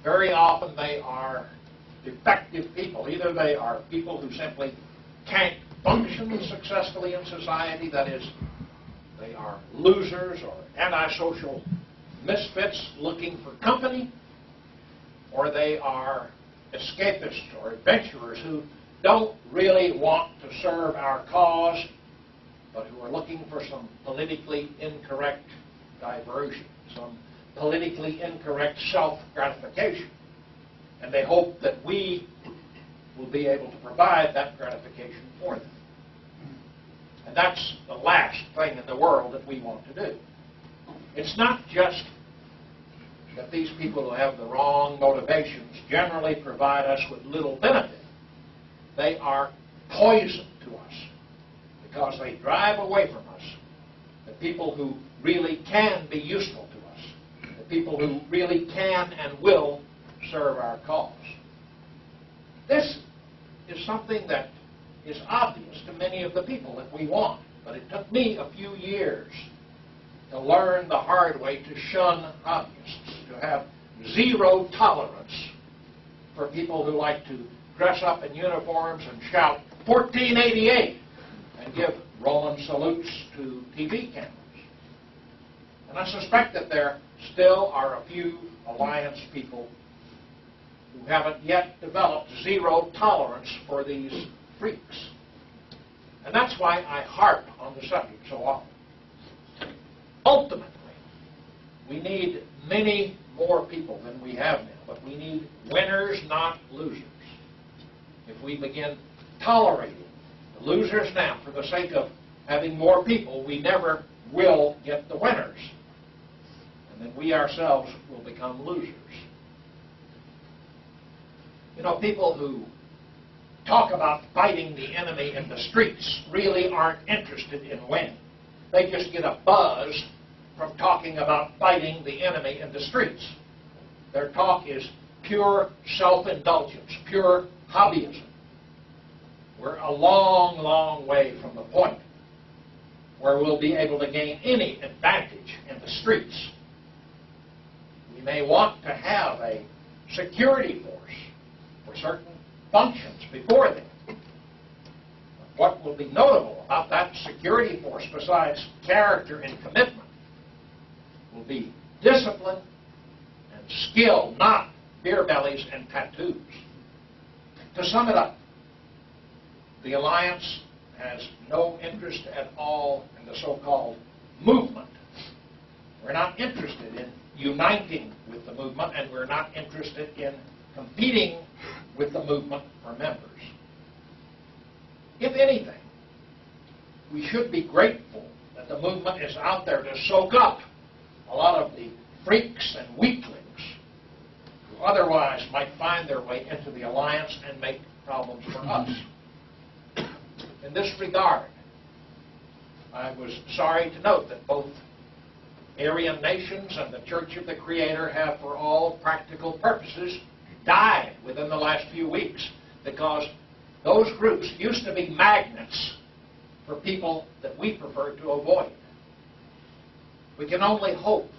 very often they are defective people. Either they are people who simply can't function successfully in society, that is, they are losers or antisocial misfits looking for company, or they are escapists or adventurers who don't really want to serve our cause, but who are looking for some politically incorrect diversion, some politically incorrect self-gratification. And they hope that we will be able to provide that gratification for them. And that's the last thing in the world that we want to do. It's not just that these people who have the wrong motivations generally provide us with little benefit. They are poison to us because they drive away from us the people who really can be useful to us, the people who really can and will serve our cause. This is something that is obvious to many of the people that we want, but it took me a few years to learn the hard way to shun hobbyists, to have zero tolerance for people who like to dress up in uniforms and shout 1488 and give Roman salutes to TV cameras. And I suspect that there still are a few Alliance people who haven't yet developed zero tolerance for these freaks. And that's why I harp on the subject so often. Ultimately, we need many more people than we have now, but we need winners, not losers. If we begin tolerating the losers now for the sake of having more people, we never will get the winners. And then we ourselves will become losers. You know, people who talk about fighting the enemy in the streets really aren't interested in winning. They just get a buzz from talking about fighting the enemy in the streets. Their talk is pure self-indulgence, pure hobbyism. We're a long, long way from the point where we'll be able to gain any advantage in the streets. We may want to have a security force for certain functions before then. But what will be notable about that security force, besides character and commitment, will be discipline and skill, not beer bellies and tattoos. To sum it up, the Alliance has no interest at all in the so-called movement. We're not interested in uniting with the movement, and we're not interested in competing with the movement for members. If anything, we should be grateful that the movement is out there to soak up a lot of the freaks and weaklings who otherwise might find their way into the Alliance and make problems for us. In this regard, I was sorry to note that both Aryan nations and the Church of the Creator have, for all practical purposes, died within the last few weeks, because those groups used to be magnets for people that we prefer to avoid. We can only hope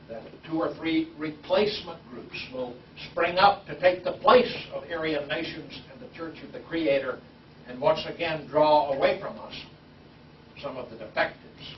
that 2 or 3 replacement groups will spring up to take the place of Aryan nations and the Church of the Creator and once again draw away from us some of the defectives.